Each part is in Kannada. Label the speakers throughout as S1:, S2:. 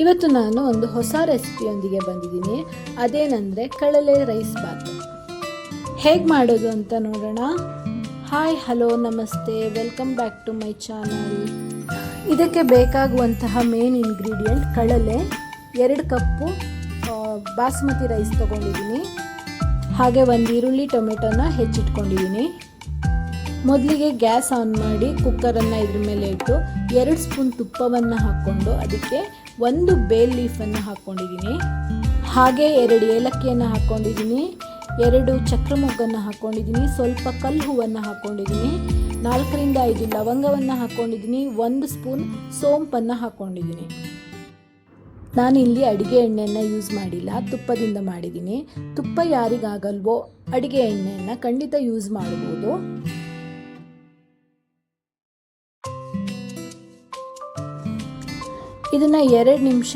S1: ಇವತ್ತು ನಾನು ಒಂದು ಹೊಸ ರೆಸಿಪಿಯೊಂದಿಗೆ ಬಂದಿದ್ದೀನಿ. ಅದೇನೆಂದರೆ ಕಳಲೆ ರೈಸ್ ಬಾತ್. ಹೇಗೆ ಮಾಡೋದು ಅಂತ ನೋಡೋಣ. ಹಾಯ್, ಹಲೋ, ನಮಸ್ತೆ, welcome back to my channel. ಇದಕ್ಕೆ ಬೇಕಾಗುವಂತಹ ಮೇನ್ ಇಂಗ್ರೀಡಿಯೆಂಟ್ ಕಳಲೆ, 2 ಕಪ್ಪು ಬಾಸುಮತಿ ರೈಸ್ ತೊಗೊಂಡಿದ್ದೀನಿ, ಹಾಗೆ ಒಂದು ಈರುಳ್ಳಿ ಟೊಮೆಟೊನ ಹೆಚ್ಚಿಟ್ಕೊಂಡಿದ್ದೀನಿ. ಮೊದಲಿಗೆ ಗ್ಯಾಸ್ ಆನ್ ಮಾಡಿ ಕುಕ್ಕರನ್ನು ಇದ್ರ ಮೇಲೆ ಇಟ್ಟು 2 ಸ್ಪೂನ್ ತುಪ್ಪವನ್ನು ಹಾಕ್ಕೊಂಡು ಅದಕ್ಕೆ 1 ಬೇಲ್ ಲೀಫನ್ನು ಹಾಕ್ಕೊಂಡಿದ್ದೀನಿ, ಹಾಗೆ 2 ಏಲಕ್ಕಿಯನ್ನು ಹಾಕ್ಕೊಂಡಿದ್ದೀನಿ, 2 ಚಕ್ರ ಮೊಗ್ಗನ್ನು ಹಾಕ್ಕೊಂಡಿದ್ದೀನಿ, ಸ್ವಲ್ಪ ಕಲ್ಲು ಹೂವನ್ನು ಹಾಕ್ಕೊಂಡಿದ್ದೀನಿ, 4 ರಿಂದ 5 ಲವಂಗವನ್ನು ಹಾಕ್ಕೊಂಡಿದ್ದೀನಿ, 1 ಸ್ಪೂನ್ ಸೋಂಪನ್ನು ಹಾಕ್ಕೊಂಡಿದ್ದೀನಿ. ನಾನಿಲ್ಲಿ ಅಡುಗೆ ಎಣ್ಣೆಯನ್ನು ಯೂಸ್ ಮಾಡಿಲ್ಲ, ತುಪ್ಪದಿಂದ ಮಾಡಿದ್ದೀನಿ. ತುಪ್ಪ ಯಾರಿಗಾಗಲ್ವೋ ಅಡುಗೆ ಎಣ್ಣೆಯನ್ನು ಖಂಡಿತ ಯೂಸ್ ಮಾಡ್ಬೋದು. ಇದನ್ನು 2 ನಿಮಿಷ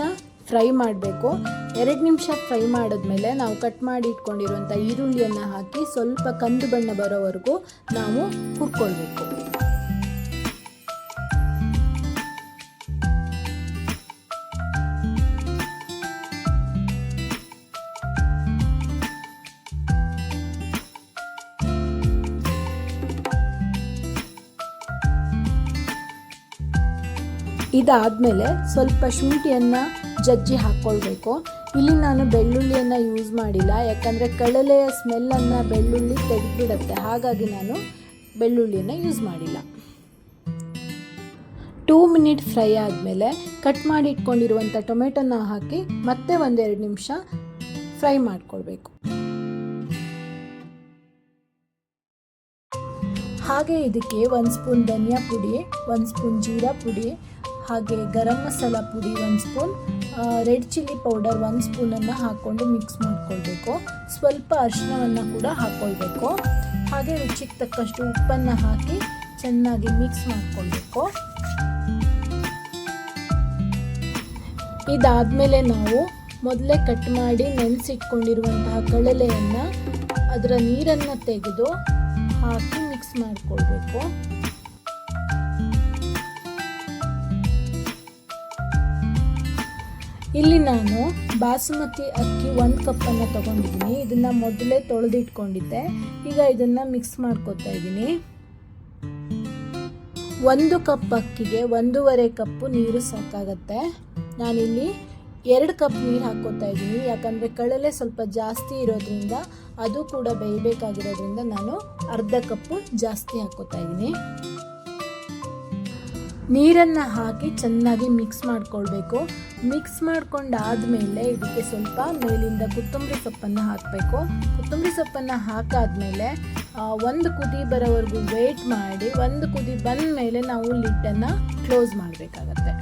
S1: ಫ್ರೈ ಮಾಡಬೇಕು. 2 ನಿಮಿಷ ಫ್ರೈ ಮಾಡಿದ್ಮೇಲೆ ನಾವು ಕಟ್ ಮಾಡಿ ಇಟ್ಕೊಂಡಿರುವಂಥ ಈರುಳ್ಳಿಯನ್ನು ಹಾಕಿ ಸ್ವಲ್ಪ ಕಂದು ಬಣ್ಣ ಬರೋವರೆಗೂ ನಾವು ಹುರ್ಕೊಳ್ಬೇಕು. ಇದಾದಮೇಲೆ ಸ್ವಲ್ಪ ಶುಂಠಿಯನ್ನು ಜಜ್ಜಿ ಹಾಕ್ಕೊಳ್ಬೇಕು. ಇಲ್ಲಿ ನಾನು ಬೆಳ್ಳುಳ್ಳಿಯನ್ನು ಯೂಸ್ ಮಾಡಿಲ್ಲ, ಯಾಕಂದರೆ ಕಳಲೆಯ ಸ್ಮೆಲ್ಲನ್ನು ಬೆಳ್ಳುಳ್ಳಿ ತೆಗೆದುಬಿಡುತ್ತೆ, ಹಾಗಾಗಿ ನಾನು ಬೆಳ್ಳುಳ್ಳಿಯನ್ನು ಯೂಸ್ ಮಾಡಿಲ್ಲ. 2 ಮಿನಿಟ್ ಫ್ರೈ ಆದಮೇಲೆ ಕಟ್ ಮಾಡಿ ಇಟ್ಕೊಂಡಿರುವಂಥ ಟೊಮೆಟೊನ ಹಾಕಿ ಮತ್ತೆ 1-2 ನಿಮಿಷ ಫ್ರೈ ಮಾಡಿಕೊಳ್ಬೇಕು. ಹಾಗೆ ಇದಕ್ಕೆ 1 ಸ್ಪೂನ್ ಧನಿಯಾ ಪುಡಿ, 1 ಸ್ಪೂನ್ ಜೀರಾ ಪುಡಿ, ಹಾಗೆ ಗರಂ ಮಸಾಲ ಪುಡಿ 1 ಸ್ಪೂನ್, ರೆಡ್ ಚಿಲ್ಲಿ ಪೌಡರ್ 1 ಸ್ಪೂನನ್ನು ಹಾಕ್ಕೊಂಡು ಮಿಕ್ಸ್ ಮಾಡಿಕೊಳ್ಬೇಕು. ಸ್ವಲ್ಪ ಅರಿಶಿನವನ್ನು ಕೂಡ ಹಾಕ್ಕೊಳ್ಬೇಕು. ಹಾಗೆ ರುಚಿಗೆ ತಕ್ಕಷ್ಟು ಉಪ್ಪನ್ನು ಹಾಕಿ ಚೆನ್ನಾಗಿ ಮಿಕ್ಸ್ ಮಾಡಿಕೊಳ್ಬೇಕು. ಇದಾದಮೇಲೆ ನಾವು ಮೊದಲೇ ಕಟ್ ಮಾಡಿ ನೆನೆಸಿಟ್ಕೊಂಡಿರುವಂತಹ ಕಳಲೆಯನ್ನು ಅದರ ನೀರನ್ನು ತೆಗೆದು ಹಾಕಿ ಮಿಕ್ಸ್ ಮಾಡಿಕೊಳ್ಬೇಕು. ಇಲ್ಲಿ ನಾನು ಬಾಸುಮತಿ ಅಕ್ಕಿ 1 ಕಪ್ಪನ್ನು ತಗೊಂಡಿದ್ದೀನಿ. ಇದನ್ನು ಮೊದಲೇ ತೊಳೆದಿಟ್ಕೊಂಡಿದ್ದೆ. ಈಗ ಇದನ್ನು ಮಿಕ್ಸ್ ಮಾಡ್ಕೊತಾ ಇದ್ದೀನಿ. 1 ಕಪ್ ಅಕ್ಕಿಗೆ 1.5 ಕಪ್ಪು ನೀರು ಸಾಕಾಗತ್ತೆ. ನಾನಿಲ್ಲಿ 2 ಕಪ್ ನೀರು ಹಾಕ್ಕೋತಾ ಇದ್ದೀನಿ, ಯಾಕಂದರೆ ಕಳಲೆ ಸ್ವಲ್ಪ ಜಾಸ್ತಿ ಇರೋದ್ರಿಂದ ಅದು ಕೂಡ ಬೇಯಬೇಕಾಗಿರೋದ್ರಿಂದ ನಾನು ಅರ್ಧ ಕಪ್ಪು ಜಾಸ್ತಿ ಹಾಕ್ಕೋತಾ ಇದ್ದೀನಿ. ನೀರನ್ನು ಹಾಕಿ ಚೆನ್ನಾಗಿ ಮಿಕ್ಸ್ ಮಾಡಿಕೊಳ್ಬೇಕು. ಮಿಕ್ಸ್ ಮಾಡ್ಕೊಂಡಾದಮೇಲೆ ಇದಕ್ಕೆ ಸ್ವಲ್ಪ ಮೇಲಿಂದ ಕೊತ್ತಂಬರಿ ಸೊಪ್ಪನ್ನು ಹಾಕಬೇಕು. ಕೊತ್ತಂಬರಿ ಸೊಪ್ಪನ್ನು ಹಾಕಾದ್ಮೇಲೆ 1 ಕುದಿ ಬರೋವರೆಗೂ ವೇಟ್ ಮಾಡಿ, 1 ಕುದಿ ಬಂದ ಮೇಲೆ ನಾವು ಲಿಡ್ಡನ್ನು ಕ್ಲೋಸ್ ಮಾಡಬೇಕಾಗತ್ತೆ.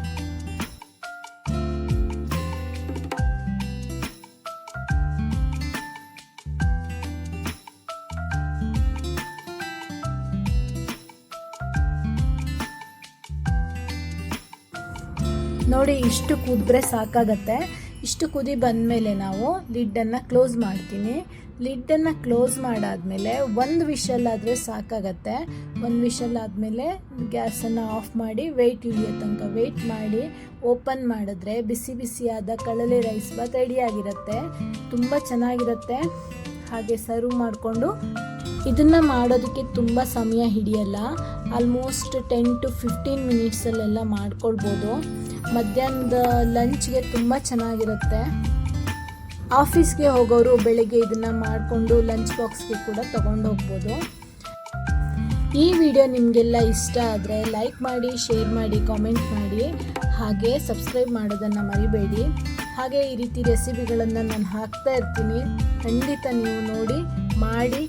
S1: ನೋಡಿ, ಇಷ್ಟು ಕುದ್ರೆ ಸಾಕಾಗತ್ತೆ. ಇಷ್ಟು ಕುದಿ ಬಂದಮೇಲೆ ನಾವು ಲಿಡ್ಡನ್ನು ಕ್ಲೋಸ್ ಮಾಡ್ತೀನಿ. ಲಿಡ್ಡನ್ನು ಕ್ಲೋಸ್ ಮಾಡಾದಮೇಲೆ 1 ವಿಷಲ್ ಆದರೆ ಸಾಕಾಗತ್ತೆ. 1 ವಿಷಲ್ ಆದಮೇಲೆ ಗ್ಯಾಸನ್ನು ಆಫ್ ಮಾಡಿ ವೆಯ್ಟ್ ಇಳಿಯೋ ತನಕ ವೆಯ್ಟ್ ಮಾಡಿ ಓಪನ್ ಮಾಡಿದ್ರೆ ಬಿಸಿ ಬಿಸಿಯಾದ ಕಳಲೆ ರೈಸ್ ಬಾತ್ ರೆಡಿಯಾಗಿರುತ್ತೆ. ತುಂಬ ಚೆನ್ನಾಗಿರುತ್ತೆ. ಹಾಗೆ ಸರ್ವ್ ಮಾಡಿಕೊಂಡು ಇದನ್ನು ಮಾಡೋದಕ್ಕೆ ತುಂಬ ಸಮಯ ಹಿಡಿಯಲ್ಲ. ಆಲ್ಮೋಸ್ಟ್ 10 to 15 ಮಿನಿಟ್ಸಲ್ಲೆಲ್ಲ ಮಾಡ್ಕೊಳ್ಬೋದು. ಮಧ್ಯಾಹ್ನದ ಲಂಚ್ಗೆ ತುಂಬ ಚೆನ್ನಾಗಿರುತ್ತೆ. ಆಫೀಸ್ಗೆ ಹೋಗೋರು ಬೆಳಗ್ಗೆ ಇದನ್ನು ಮಾಡಿಕೊಂಡು ಲಂಚ್ ಬಾಕ್ಸ್ಗೆ ಕೂಡ ತೊಗೊಂಡು ಹೋಗ್ಬೋದು. ಈ ವಿಡಿಯೋ ನಿಮಗೆಲ್ಲ ಇಷ್ಟ ಆದರೆ ಲೈಕ್ ಮಾಡಿ, ಶೇರ್ ಮಾಡಿ, ಕಾಮೆಂಟ್ ಮಾಡಿ, ಹಾಗೆ ಸಬ್ಸ್ಕ್ರೈಬ್ ಮಾಡೋದನ್ನು ಮರಿಬೇಡಿ. ಹಾಗೆ ಈ ರೀತಿ ರೆಸಿಪಿಗಳನ್ನು ನಾನು ಹಾಕ್ತಾ ಇರ್ತೀನಿ. ಖಂಡಿತ ನೀವು ನೋಡಿ ಮಾಡಿ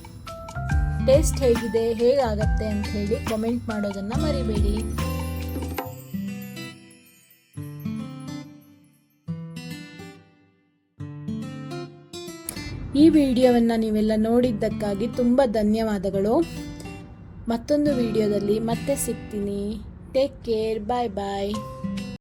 S1: ಟೇಸ್ಟ್ ಹೇಗಿದೆ, ಹೇಗಾಗತ್ತೆ ಅಂತ ಹೇಳಿ ಕಾಮೆಂಟ್ ಮಾಡೋದನ್ನು ಮರಿಬೇಡಿ. ಈ ವಿಡಿಯೋವನ್ನು ನೀವೆಲ್ಲ ನೋಡಿದ್ದಕ್ಕಾಗಿ ತುಂಬ ಧನ್ಯವಾದಗಳು. ಮತ್ತೊಂದು ವಿಡಿಯೋದಲ್ಲಿ ಮತ್ತೆ ಸಿಗ್ತೀನಿ. ಟೇಕ್ ಕೇರ್, ಬಾಯ್ ಬಾಯ್.